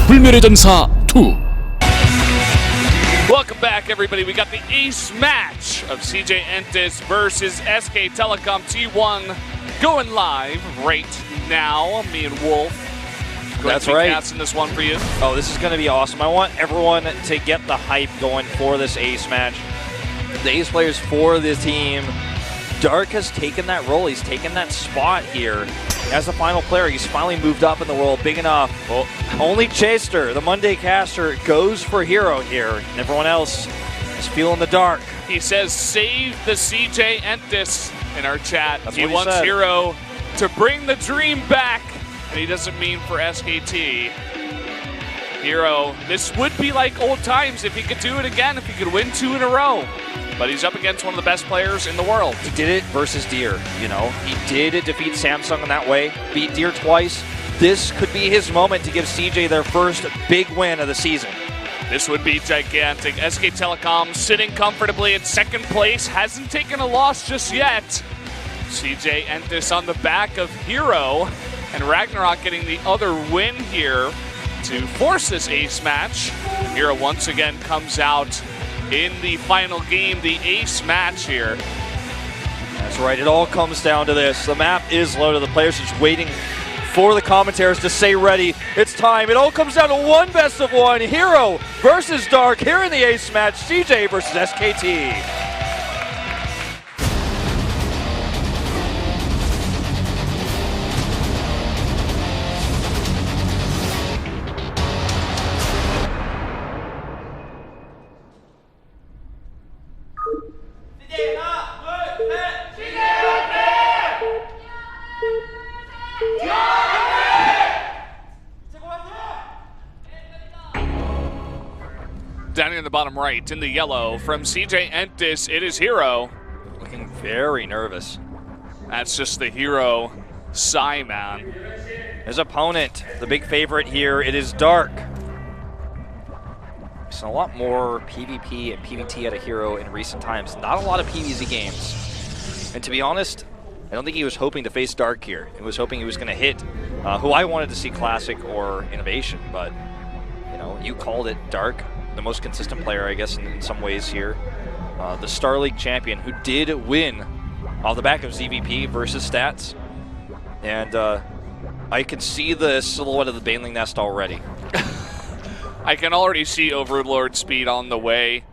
불멸의 전사 2. Welcome back, everybody. We got the ace match of CJ Entis versus SK Telecom T1 going live right now. Me and Wolf. That's right. In this one for you. Oh, this is going to be awesome. I want everyone to get the hype going for this ace match. The ace players for the team. Dark has taken that role. He's taken that spot here as the final player. He's finally moved up in the world big enough. Well, only Chaster, the Monday caster, goes for hero here. And everyone else is feeling the dark. He says, save the CJ Entis in our chat. That's he what wants said. Hero to bring the dream back. And he doesn't mean for SKT. Hero, this would be like old times if he could do it again, if he could win 2 in a row. But he's up against one of the best players in the world. He did it versus Deer, you know. He did defeat Samsung in that way, beat Deer twice. This could be his moment to give CJ their first big win of the season. This would be gigantic. SK Telecom sitting comfortably in second place, hasn't taken a loss just yet. CJ Entis on the back of Hero, and Ragnarok getting the other win here to force this ace match. Hero once again comes out in the final game, the ace match here. That's right, it all comes down to this. The map is loaded, the players are just waiting for the commentators to say ready. It's time, it all comes down to one best of one. Hero versus Dark here in the ace match, CJ versus SKT. Down in the bottom right, in the yellow, from CJ Entis, it is Hero. Looking very nervous. That's just the Hero sigh, man. His opponent, the big favorite here, it is Dark. So a lot more PvP and PvT at a Hero in recent times. Not a lot of PvZ games. And to be honest, I don't think he was hoping to face Dark here. He was hoping he was going to hit who I wanted to see Classic or Innovation, but you know, you called it. Dark, the most consistent player, I guess, in some ways here. The Star League champion who did win off the back of ZVP versus Stats. And I can see the silhouette of the Baneling Nest already. I can already see Overlord Speed on the way.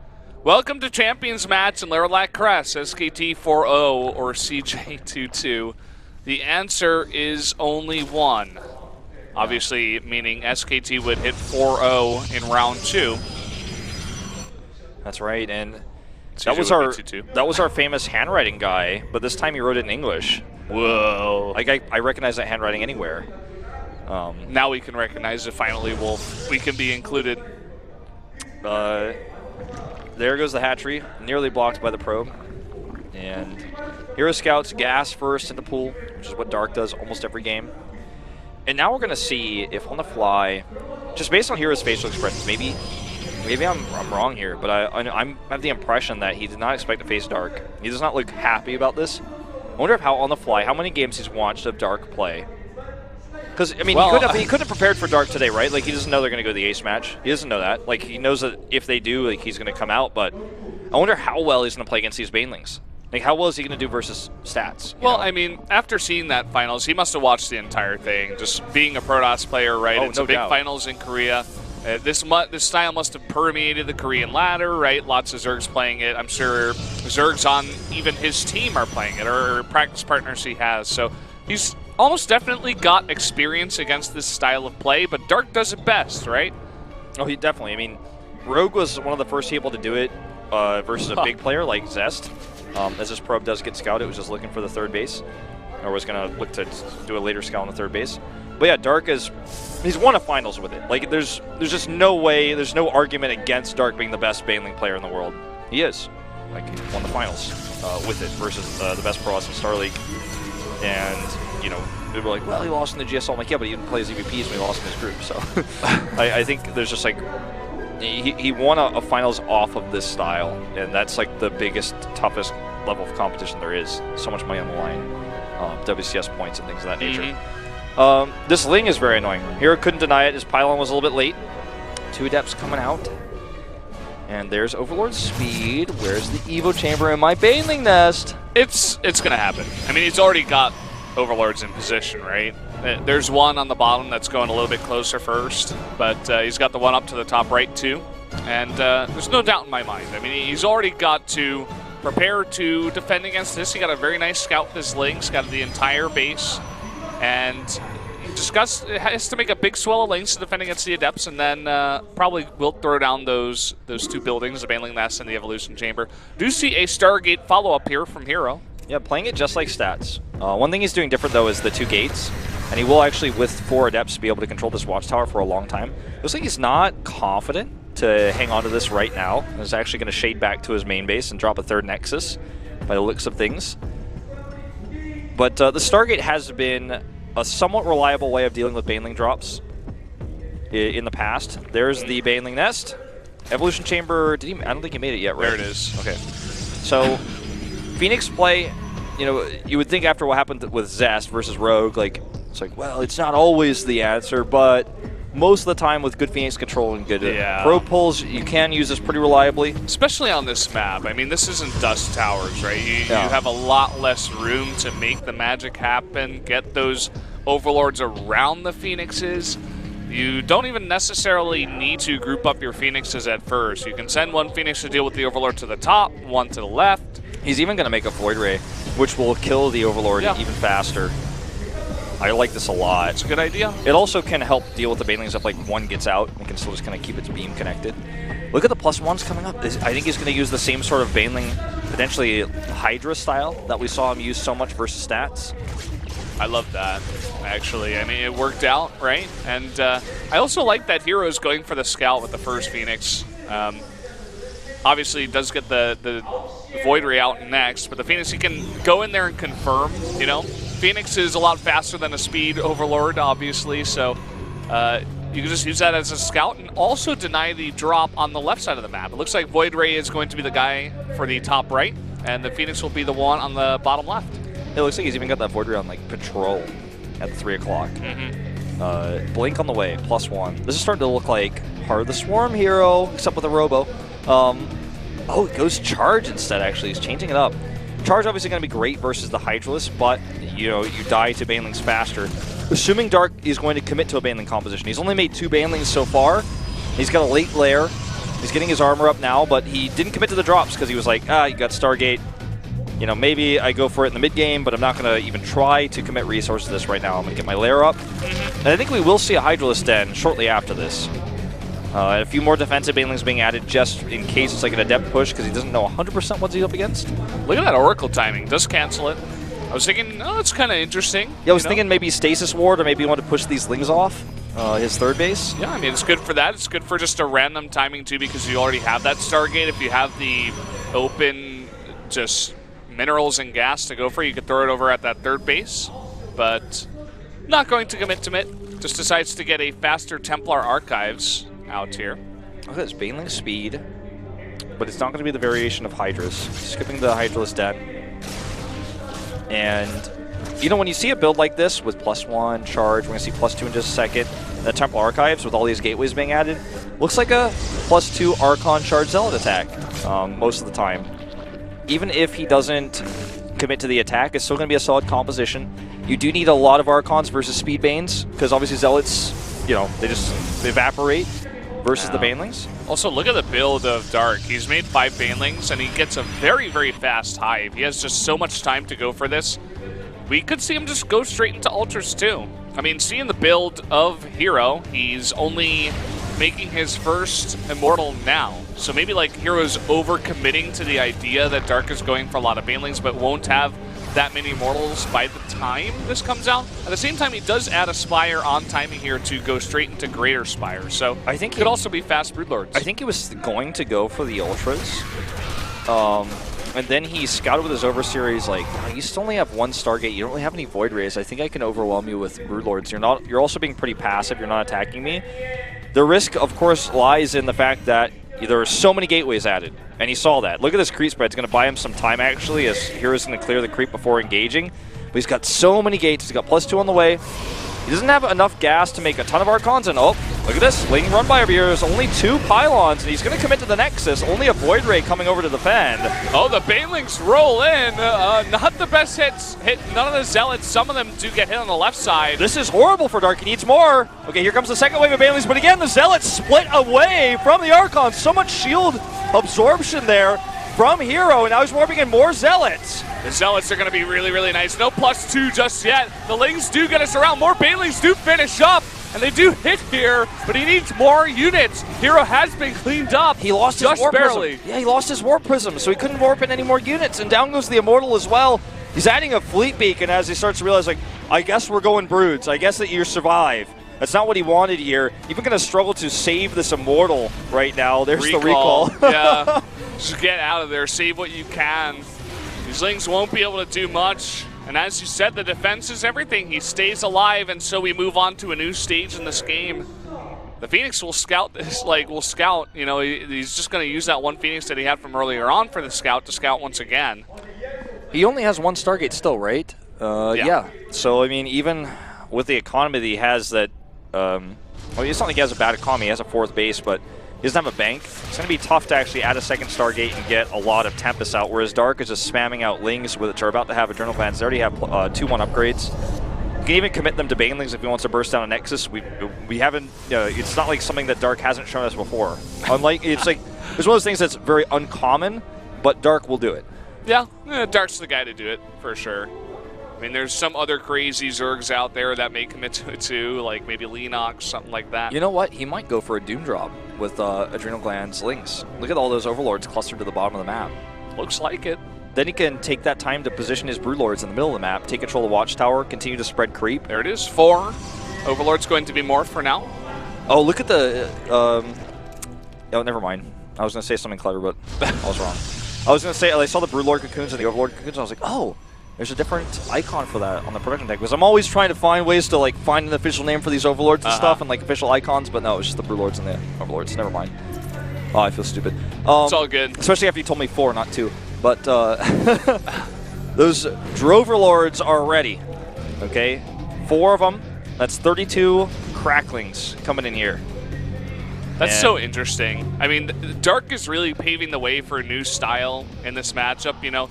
Welcome to Champions Match in Lerilak Crest, SKT 4-0 or CJ 2-2. The answer is only one. Obviously, meaning SKT would hit 4-0 in round 2. That right, and that was our famous handwriting guy, but this time he wrote it in English. Whoa! Like I recognize that handwriting anywhere. Now we can recognize it finally, Wolf. We can be included. There goes the hatchery, nearly blocked by the probe. And Hero Scouts gas first in the pool, which is what Dark does almost every game. And now we're going to see if on the fly, just based on Hero's facial expressions, maybe I'm wrong here, but I have the impression that he did not expect to face Dark. He does not look happy about this. I wonder if how on the fly, how many games he's watched of Dark play. Because, I mean, well, he couldn't have prepared for Dark today, right? Like, he doesn't know they're going to go to the ace match. He doesn't know that. Like, he knows that if they do, like, he's going to come out, but I wonder how well he's going to play against these Banelings. Like, how well is he going to do versus Stats? Well, I mean, after seeing that finals, he must have watched the entire thing. Just being a Protoss player, right? Oh, it's a big finals in Korea. This style must have permeated the Korean ladder, right? Lots of Zergs playing it. I'm sure Zergs on even his team are playing it, or practice partners he has. So he's almost definitely got experience against this style of play, but Dark does it best, right? Oh, he definitely. I mean, Rogue was one of the first people to do it versus a big player like Zest. As this probe does get scouted, it was just looking for the third base, or was going to look to do a later scout on the third base. But yeah, Dark he's won a finals with it. Like, there's just no way, there's no argument against Dark being the best Baneling player in the world. He is. Like, he won the finals with it versus the best pro in Star League. And, you know, people were like, well, he lost in the GSL. I'm like, yeah, but he didn't play as EVPs when he lost in his group. So I think there's just like, he won a finals off of this style, and that's like the biggest, toughest level of competition there is. So much money on the line, WCS points and things of that nature. This Ling is very annoying. Hero couldn't deny it. His pylon was a little bit late. 2 Adepts coming out. And there's Overlord Speed. Where's the Evo Chamber in my Baneling Nest? It's going to happen. I mean, he's already got Overlords in position, right? There's one on the bottom that's going a little bit closer first, but he's got the one up to the top right too. And there's no doubt in my mind. I mean, he's already got to prepare to defend against this. He got a very nice scout with his Lings, got the entire base, and he just has to make a big swell of Lings to defend against the Adepts, and then probably will throw down those 2 buildings, the Baneling Nest and the Evolution Chamber. Do see a Stargate follow-up here from Hero. Yeah, playing it just like stats. One thing he's doing different, though, is the 2 gates. And he will actually, with 4 Adepts, be able to control this Watchtower for a long time. Looks like he's not confident to hang on to this right now. He's actually going to shade back to his main base and drop a 3rd Nexus, by the looks of things. But the Stargate has been a somewhat reliable way of dealing with Baneling drops in the past. There's the Baneling Nest. Evolution Chamber, I don't think he made it yet, right? There it is. Okay. So, Phoenix play, you know, you would think after what happened with Zest versus Rogue, like, it's like, well, it's not always the answer, but most of the time with good Phoenix control and good probe pulls, you can use this pretty reliably. Especially on this map. I mean, this isn't Dust Towers, right? You have a lot less room to make the magic happen, get those Overlords around the Phoenixes. You don't even necessarily need to group up your Phoenixes at first. You can send one Phoenix to deal with the Overlord to the top, one to the left. He's even going to make a Void Ray, which will kill the Overlord even faster. I like this a lot. It's a good idea. It also can help deal with the Banelings if like one gets out. It can still just kind of keep its beam connected. Look at the +1s coming up. I think he's going to use the same sort of Baneling, potentially Hydra style that we saw him use so much versus stats. I love that, actually. I mean, it worked out, right? And I also like that Hero's going for the Scout with the first Phoenix. Obviously, he does get the Void Ray out next, but the Phoenix, he can go in there and confirm, you know? Phoenix is a lot faster than a Speed Overlord, obviously, so you can just use that as a Scout and also deny the drop on the left side of the map. It looks like Void Ray is going to be the guy for the top right, and the Phoenix will be the one on the bottom left. It looks like he's even got that Void Ray on, like, patrol at 3 o'clock. Blink on the way, +1. This is starting to look like Heart of the Swarm Hero, except with a Robo. Oh, it goes Charge instead, actually. He's changing it up. Charge obviously going to be great versus the Hydralisk, but, you know, you die to Banelings faster. Assuming Dark is going to commit to a Baneling composition. He's only made 2 Banelings so far. He's got a late lair. He's getting his armor up now, but he didn't commit to the drops because he was like, you got Stargate. You know, maybe I go for it in the mid-game, but I'm not going to even try to commit resources to this right now. I'm going to get my lair up. And I think we will see a Hydralisk Den shortly after this. A few more defensive Banelings being added just in case it's like an Adept push because he doesn't know 100% what he's up against. Look at that Oracle timing. Does cancel it. I was thinking, oh, it's kind of interesting. Yeah, I was thinking maybe Stasis Ward or maybe you want to push these Lings off his 3rd base. Yeah, I mean, it's good for that. It's good for just a random timing, too, because you already have that Stargate. If you have the open just minerals and gas to go for, you could throw it over at that 3rd base. But not going to commit to it. Just decides to get a faster Templar Archives out here. Look at this Baneling Speed, but it's not going to be the variation of Hydras. Skipping the Hydralisk Den. And, you know, when you see a build like this with +1, Charge, we're going to see +2 in just a second, and the Templar Archives with all these gateways being added, looks like a +2 Archon Charge Zealot attack most of the time. Even if he doesn't commit to the attack, it's still going to be a solid composition. You do need a lot of Archons versus Speed Banes, because obviously Zealots, you know, they just evaporate versus the Banelings. Also, look at the build of Dark. He's made 5 Banelings, and he gets a very, very fast hive. He has just so much time to go for this. We could see him just go straight into Ultras, too. I mean, seeing the build of Hero, he's only making his first Immortal now. So maybe, like, Hero's over-committing to the idea that Dark is going for a lot of Banelings, but won't have that many Immortals by the time this comes out. At the same time, he does add a Spire on timing here to go straight into Greater Spire. So I think it could also be fast Broodlords. I think he was going to go for the Ultras. And then he scouted with his Overseer. He's like, oh, you still only have 1 Stargate. You don't really have any Void Rays. I think I can overwhelm you with Broodlords. You're also being pretty passive. You're not attacking me. The risk, of course, lies in the fact that there are so many gateways added, and he saw that. Look at this creep spread. It's going to buy him some time, actually, as Hero's going to clear the creep before engaging. But he's got so many gates. He's got +2 on the way. He doesn't have enough gas to make a ton of Archons, and oh, look at this. Ling run by over here. There's only 2 pylons, and he's going to commit to the Nexus. Only a Void Ray coming over to defend. Oh, the Banelings roll in. Not the best hits. Hit none of the Zealots. Some of them do get hit on the left side. This is horrible for Dark. He needs more. Okay, here comes the second wave of Banelings, but again, the Zealots split away from the Archons. So much shield absorption there from Hero, and now he's warping in more Zealots. The Zealots are going to be really, really nice. No +2 just yet. The Lings do get us around. More Banelings do finish up, and they do hit here, but he needs more units. Hero has been cleaned up. He lost his warp barely. prism. Yeah, he lost his warp prism, so he couldn't warp in any more units, and down goes the Immortal as well. He's adding a fleet beacon as he starts to realize, like, I guess we're going Broods. I guess that you survive. That's not what he wanted here. Even going to struggle to save this Immortal right now. There's the recall. Yeah, just get out of there. Save what you can. These Lings won't be able to do much. And as you said, the defense is everything. He stays alive, and so we move on to a new stage in this game. The Phoenix will scout this, you know, he's just going to use that one Phoenix that he had from earlier on for the scout to scout once again. He only has 1 Stargate still, right? Yeah. So, I mean, even with the economy that he has that, well, it's not like he has a bad economy. He has a 4th base, but he doesn't have a bank. It's going to be tough to actually add a 2nd Stargate and get a lot of Tempest out, whereas Dark is just spamming out Lings, which are about to have Adrenal Glands. They already have 2-1 upgrades. You can even commit them to Banelings if he wants to burst down a Nexus. We haven't, it's not like something that Dark hasn't shown us before. Unlike, it's like, it's one of those things that's very uncommon, but Dark will do it. Yeah, Dark's the guy to do it, for sure. I mean, there's some other crazy Zergs out there that may commit to it too, like maybe Leenox, something like that. You know what? He might go for a Doom Drop with Adrenal Glands Lings. Look at all those Overlords clustered to the bottom of the map. Looks like it. Then he can take that time to position his Broodlords in the middle of the map, take control of the Watchtower, continue to spread creep. There it is, 4. Overlord's going to be more for now. Oh, look at the... oh, never mind. I was going to say something clever, but I was wrong. I was going to say, I saw the Broodlord cocoons and the Overlord cocoons, and I was like, oh, there's a different icon for that on the production deck. Because I'm always trying to find ways to like find an official name for these Overlords and stuff, and like official icons, but no, it's just the Broodlords and the Overlords. Never mind. Oh, I feel stupid. It's all good. Especially after you told me 4, not 2. But those Droverlords are ready. Okay, 4 of them. That's 32 Cracklings coming in here. That's so interesting. I mean, Dark is really paving the way for a new style in this matchup. You know,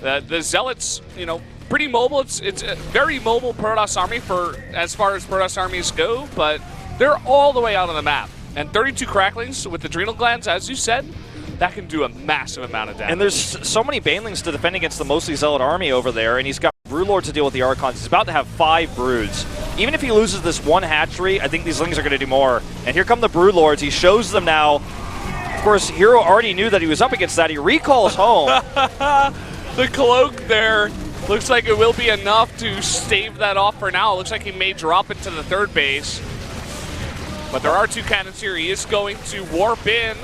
the Zealots, you know, pretty mobile. It's a very mobile Protoss army for as far as Protoss armies go, but they're all the way out on the map. And 32 Cracklings with Adrenal Glands, as you said, that can do a massive amount of damage. And there's so many Banelings to defend against the mostly Zealot army over there, and he's got Broodlord to deal with the Archons. He's about to have 5 Broods. Even if he loses this 1 hatchery, I think these Lings are going to do more. And here come the Broodlords. He shows them now. Of course, Hero already knew that he was up against that. He recalls home. The cloak there looks like it will be enough to stave that off for now. It looks like he may drop it to the 3rd base. But there are 2 cannons here. He is going to warp in.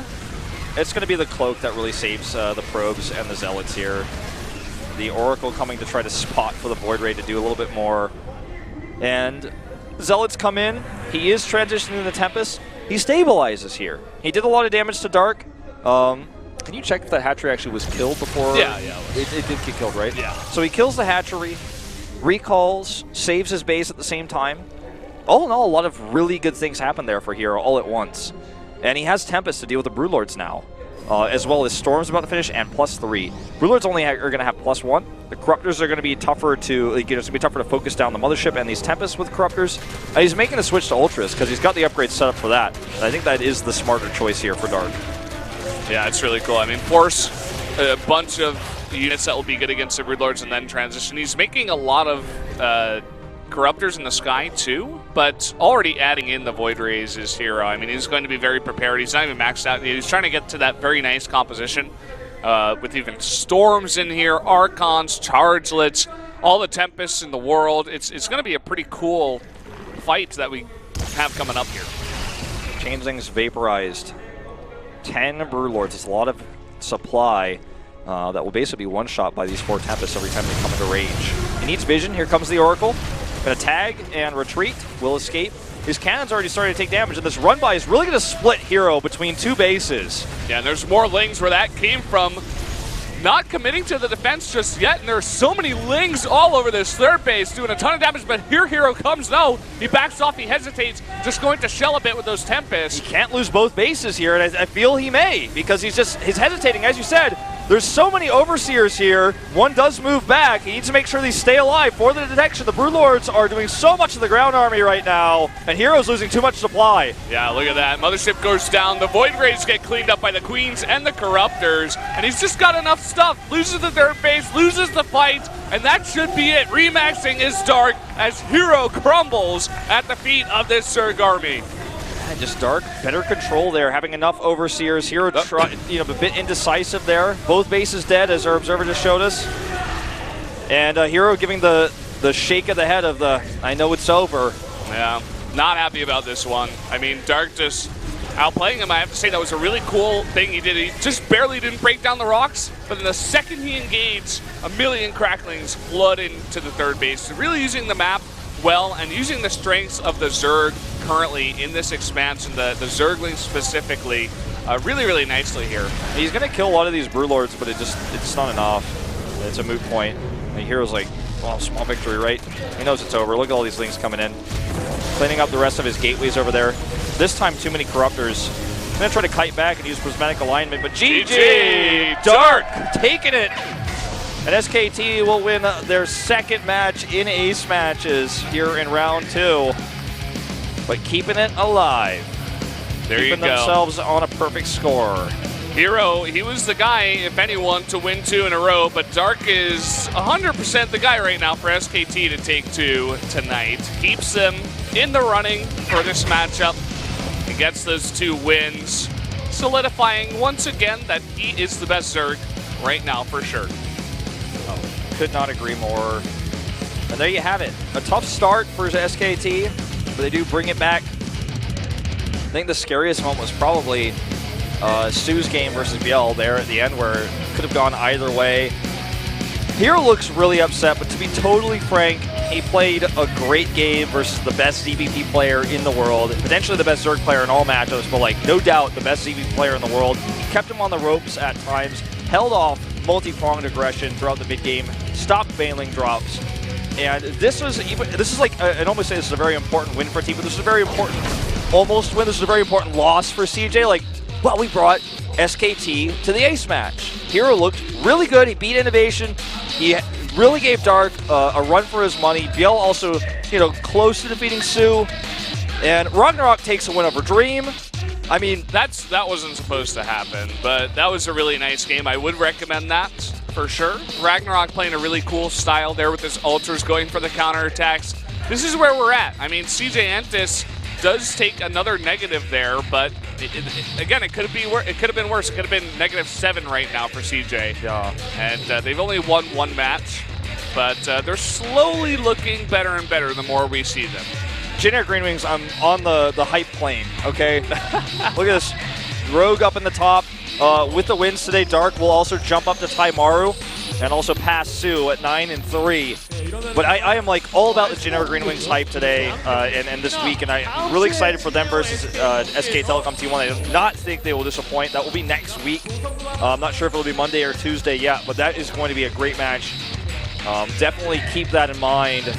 It's going to be the cloak that really saves the probes and the Zealots here. The Oracle coming to try to spot for the Void Ray to do a little bit more. And Zealots come in. He is transitioning to the Tempest. He stabilizes here. He did a lot of damage to Dark. Can you check if that hatchery actually was killed before? Yeah. It did get killed, right? Yeah. So he kills the hatchery, recalls, saves his base at the same time. All in all, a lot of really good things happen there for Hero all at once. And he has Tempest to deal with the Broodlords now, as well as Storm's about to finish and +3. Broodlords only are going to have +1. The Corruptors are going to be tougher to, it's going to be tougher to focus down the Mothership and these Tempests with Corruptors. And he's making a switch to Ultras because he's got the upgrades set up for that. And I think that is the smarter choice here for Dark. Yeah, it's really cool. I mean, force a bunch of units that will be good against the Broodlords and then transition. He's making a lot of Corruptors in the sky too, but already adding in the Void Rays is Hero. I mean, he's going to be very prepared. He's not even maxed out. He's trying to get to that very nice composition with even Storms in here, Archons, Chargelets, all the Tempests in the world. It's going to be a pretty cool fight that we have coming up here. Changelings vaporized. 10 Broodlords. It's a lot of supply that will basically be one-shot by these 4 Tempests every time they come into range. He needs vision. Here comes the Oracle. Going to tag and retreat. Will escape. His cannon's already starting to take damage, and this run-by is really going to split Hero between 2 bases. Yeah, and there's more Lings where that came from. not committing to the defense just yet, and there are so many Lings all over this third base doing a ton of damage, but here Hero comes, no, he backs off, he hesitates, just going to shell a bit with those Tempests. He can't lose both bases here, and I feel he may, because he's hesitating. As you said, there's so many Overseers here. One does move back. He needs to make sure they stay alive for the detection. The Broodlords are doing so much of the ground army right now, and Hero's losing too much supply. Yeah, look at that. Mothership goes down. The Void Graves get cleaned up by the Queens and the Corruptors, and he's just got enough stuff. Loses the third base, loses the fight, and that should be it. Remaxing is Dark as Hero crumbles at the feet of this Zerg army. And just Dark, better control there, having enough Overseers. Hero, a bit indecisive there. Both bases dead, as our observer just showed us. And Hero giving the shake of the head of the, I know it's over. Yeah, not happy about this one. I mean, Dark just outplaying him. I have to say that was a really cool thing he did. He just barely didn't break down the rocks, but in the second he engaged, a million cracklings flood into the third base. Really using the map well and using the strengths of the Zerg currently in this expansion, the Zerglings specifically, really, really nicely here. He's going to kill a lot of these Broodlords, but it's not enough. It's a moot point. And Hero's like, well, small victory, right? He knows it's over. Look at all these Lings coming in. Cleaning up the rest of his gateways over there. This time, too many Corruptors. I'm going to try to kite back and use Prismatic Alignment, but GG! Dark taking it! And SKT will win their second match in ace matches here in round 2. But keeping it alive. There you go. Keeping themselves on a perfect score. Hero, he was the guy, if anyone, to win 2 in a row, but Dark is 100% the guy right now for SKT to take 2 tonight. Keeps them in the running for this matchup. He gets those 2 wins, solidifying once again that he is the best Zerg right now for sure. Could not agree more. And there you have it. A tough start for SKT, but they do bring it back. I think the scariest moment was probably Su's game versus BL there at the end, where it could have gone either way. Hero looks really upset, but to be totally frank, he played a great game versus the best ZVP player in the world, potentially the best Zerg player in all matchups, but like no doubt the best ZVP player in the world. Kept him on the ropes at times, held off multi-pronged aggression throughout the mid-game, stopped Baneling drops, and this is like, I'd almost say this is a very important win for a team, but this is a very important almost win. This is a very important loss for CJ. Like, well, we brought SKT to the ace match. Hero looked really good. He beat Innovation. He really gave Dark a run for his money. BL also, close to defeating Su, and Ragnarok takes a win over Dream. I mean, that wasn't supposed to happen, but that was a really nice game. I would recommend that for sure. Ragnarok playing a really cool style there with his ultras going for the counterattacks. This is where we're at. I mean, CJ Entis does take another negative there, but again, it could have been worse. It could have been -7 right now for CJ. Yeah. And they've only won 1 match, but they're slowly looking better and better the more we see them. Generic Green Wings, I'm on the hype plane, okay? Look at this. Rogue up in the top. With the wins today, Dark will also jump up to Taimaru and also pass Su at 9 and 3. But I am like all about the Generic Green Wings hype today and this week, and I'm really excited for them versus SK Telecom T1. I do not think they will disappoint. That will be next week. I'm not sure if it will be Monday or Tuesday yet, but that is going to be a great match. Definitely keep that in mind.